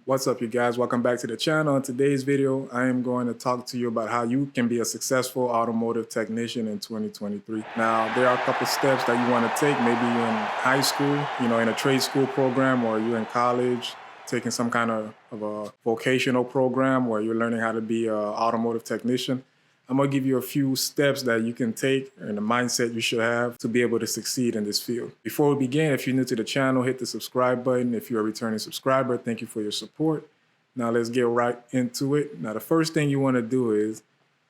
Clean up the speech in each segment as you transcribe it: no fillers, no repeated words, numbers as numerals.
What's up, you guys? Welcome back to the channel. In today's video, I am going to talk to you about how you can be a successful automotive technician in 2023. Now, there are a couple steps that you want to take. Maybe you're in high school, in a trade school program, or you're in college, taking some kind of a vocational program where you're learning how to be an automotive technician. I'm gonna give you a few steps that you can take and the mindset you should have to be able to succeed in this field. Before we begin, if you're new to the channel, hit the subscribe button. If you're a returning subscriber, thank you for your support. Now let's get right into it. Now the first thing you wanna do is,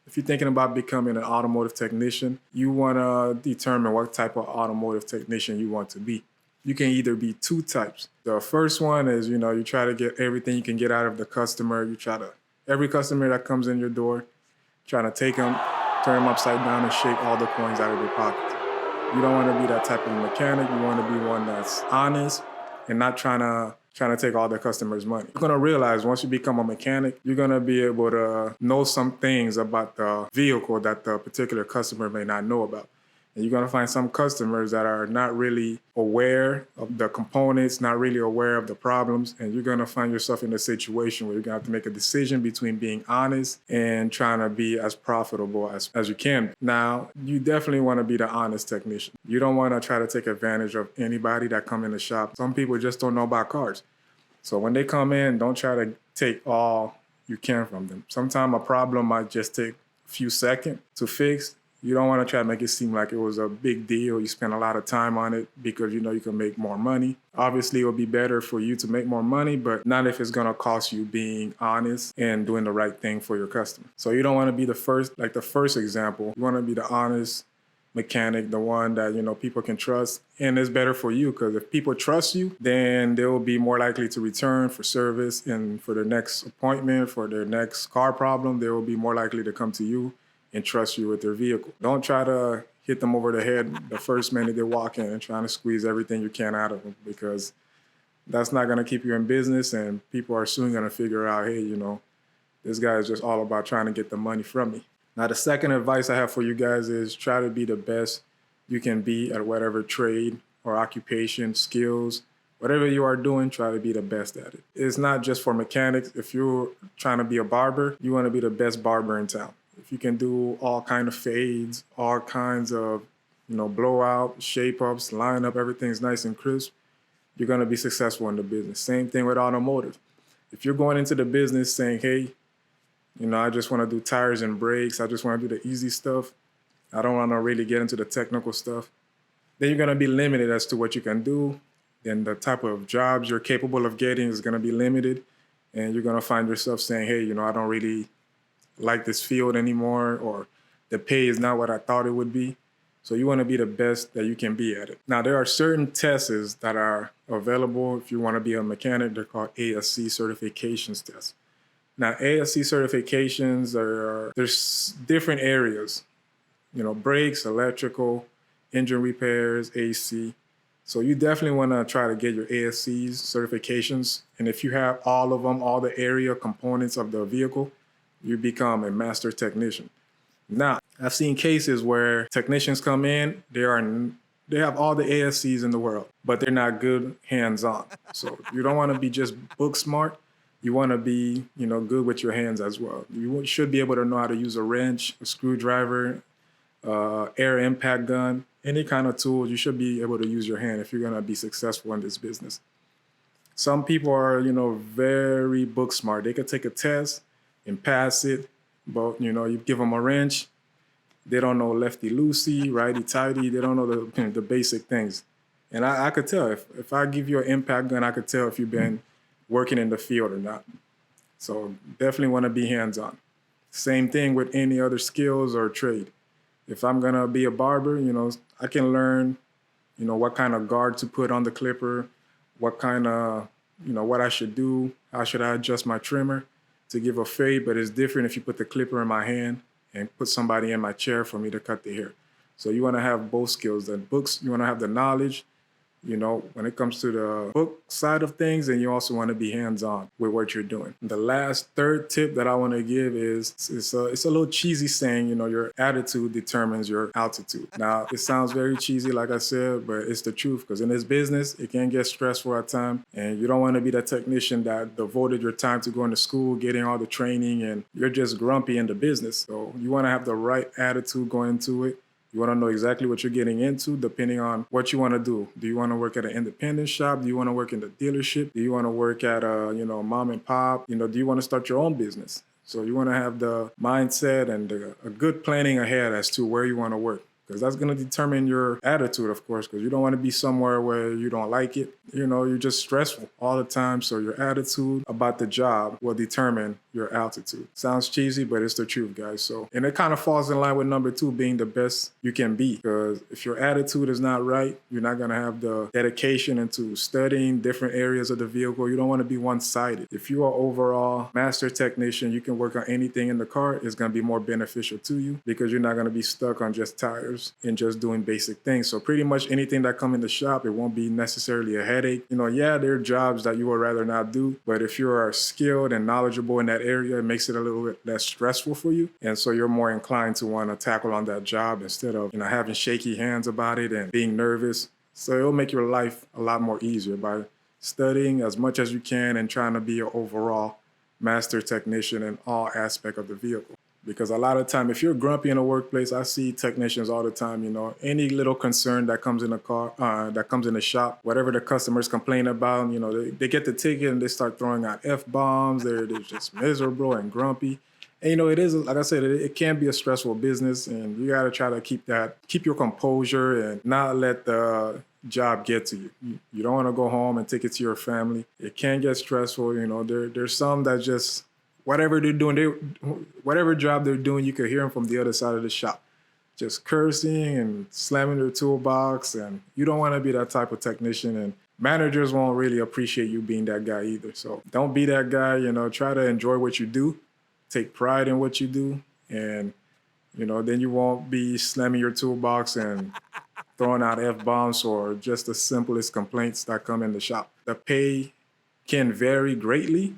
if you're thinking about becoming an automotive technician, you wanna determine what type of automotive technician you want to be. You can either be two types. The first one is, you try to get everything you can get out of the customer. Every customer that comes in your door, trying to take them, turn them upside down, and shake all the coins out of their pockets. You don't want to be that type of mechanic. You want to be one that's honest and not trying to take all the customers' money. You're gonna realize once you become a mechanic, you're gonna be able to know some things about the vehicle that the particular customer may not know about. And you're gonna find some customers that are not really aware of the components, not really aware of the problems, and you're gonna find yourself in a situation where you're gonna have to make a decision between being honest and trying to be as profitable as you can. Now, you definitely wanna be the honest technician. You don't wanna try to take advantage of anybody that come in the shop. Some people just don't know about cars. So when they come in, don't try to take all you can from them. Sometimes a problem might just take a few seconds to fix. You don't want to try to make it seem like it was a big deal. You spend a lot of time on it because you know you can make more money. Obviously, it will be better for you to make more money, but not if it's going to cost you being honest and doing the right thing for your customer. So you don't want to be the first example. You want to be the honest mechanic, the one that people can trust, and it's better for you because if people trust you, then they will be more likely to return for service, and for their next appointment, for their next car problem, they will be more likely to come to you and trust you with their vehicle. Don't try to hit them over the head the first minute they walk in and trying to squeeze everything you can out of them, because that's not going to keep you in business, and people are soon going to figure out, hey, this guy is just all about trying to get the money from me. Now, the second advice I have for you guys is try to be the best you can be at whatever trade or occupation, skills, whatever you are doing, try to be the best at it. It's not just for mechanics. If you're trying to be a barber, you want to be the best barber in town. If you can do all kind of fades, all kinds of, blowout, shape ups, line up, everything's nice and crisp, you're going to be successful in the business. Same thing with automotive. If you're going into the business saying, hey, I just want to do tires and brakes, I just want to do the easy stuff, I don't want to really get into the technical stuff, then you're going to be limited as to what you can do. Then the type of jobs you're capable of getting is going to be limited. And you're going to find yourself saying, hey, I don't really like this field anymore, or the pay is not what I thought it would be. So you want to be the best that you can be at it. Now, there are certain tests that are available if you want to be a mechanic. They're called ASC certifications tests. Now, ASC certifications there's different areas, brakes, electrical, engine repairs, AC. So you definitely want to try to get your ASC's certifications. And if you have all of them, all the area components of the vehicle, you become a master technician. Now, I've seen cases where technicians come in, they have all the ASCs in the world, but they're not good hands-on. So you don't want to be just book smart. You want to be, good with your hands as well. You should be able to know how to use a wrench, a screwdriver, air impact gun, any kind of tool. You should be able to use your hand if you're going to be successful in this business. Some people are, very book smart. They could take a test and pass it, but you give them a wrench, they don't know lefty loosey, righty tighty, they don't know the basic things. And I could tell if I give you an impact gun, I could tell if you've been working in the field or not. So definitely want to be hands-on. Same thing with any other skills or trade. If I'm gonna be a barber, I can learn, what kind of guard to put on the clipper, what kind of, what I should do, how should I adjust my trimmer to give a fade, but it's different if you put the clipper in my hand and put somebody in my chair for me to cut the hair. So you want to have both skills. The books, you want to have the knowledge, when it comes to the book side of things, and you also want to be hands-on with what you're doing. The last third tip that I want to give is it's a little cheesy saying, your attitude determines your altitude. Now, it sounds very cheesy, like I said, but it's the truth, because in this business, it can get stressful at times, and you don't want to be the technician that devoted your time to going to school, getting all the training, and you're just grumpy in the business. So you want to have the right attitude going into it. You want to know exactly what you're getting into depending on what you want to do. Do you want to work at an independent shop? Do you want to work in the dealership? Do you want to work at a, mom and pop? Do you want to start your own business? So you want to have the mindset and a good planning ahead as to where you want to work, because that's going to determine your attitude, of course, because you don't want to be somewhere where you don't like it. You're just stressful all the time. So your attitude about the job will determine your altitude. Sounds cheesy, but it's the truth, guys. So, and it kind of falls in line with number 2, being the best you can be. Because if your attitude is not right, you're not going to have the dedication into studying different areas of the vehicle. You don't want to be one-sided. If you are overall master technician, you can work on anything in the car. It's going to be more beneficial to you because you're not going to be stuck on just tires and just doing basic things. So pretty much anything that come in the shop, it won't be necessarily a headache. There are jobs that you would rather not do, but if you are skilled and knowledgeable in that area, it makes it a little bit less stressful for you. And so you're more inclined to want to tackle on that job instead of, having shaky hands about it and being nervous. So it'll make your life a lot more easier by studying as much as you can and trying to be an overall master technician in all aspects of the vehicle. Because a lot of time, if you're grumpy in a workplace, I see technicians all the time, any little concern that comes in a car, that comes in the shop, whatever the customers complain about, they get the ticket and they start throwing out F-bombs. They're just miserable and grumpy. And, it is, like I said, it can be a stressful business, and you got to try to keep your composure and not let the job get to you. You don't want to go home and take it to your family. It can get stressful. There's some that just, whatever they're doing, whatever job they're doing, you could hear them from the other side of the shop, just cursing and slamming their toolbox. And you don't want to be that type of technician. And managers won't really appreciate you being that guy either. So don't be that guy. Try to enjoy what you do, take pride in what you do, and then you won't be slamming your toolbox and throwing out F-bombs or just the simplest complaints that come in the shop. The pay can vary greatly.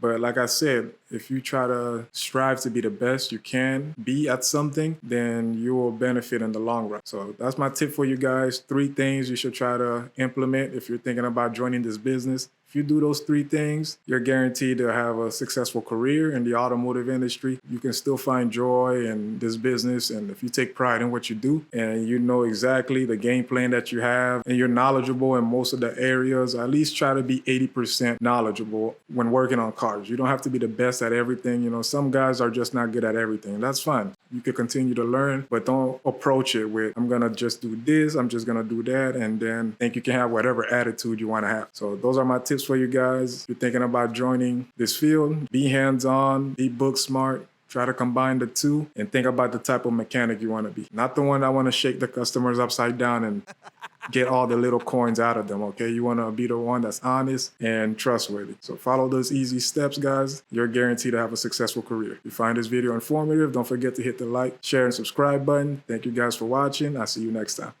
But like I said, if you try to strive to be the best you can be at something, then you will benefit in the long run. So that's my tip for you guys. 3 things you should try to implement if you're thinking about joining this business. If you do those 3 things, you're guaranteed to have a successful career in the automotive industry. You can still find joy in this business. And if you take pride in what you do and you know exactly the game plan that you have and you're knowledgeable in most of the areas, at least try to be 80% knowledgeable when working on cars. You don't have to be the best at everything. Some guys are just not good at everything. That's fine. You can continue to learn, but don't approach it with, I'm going to just do this, I'm just going to do that, and then think you can have whatever attitude you want to have. So those are my tips for you guys. If you're thinking about joining this field, be hands-on, be book smart, try to combine the 2, and think about the type of mechanic you want to be. Not the one that want to shake the customers upside down and get all the little coins out of them, okay? You want to be the one that's honest and trustworthy. So follow those easy steps, guys. You're guaranteed to have a successful career. If you find this video informative, don't forget to hit the like, share, and subscribe button. Thank you guys for watching. I'll see you next time.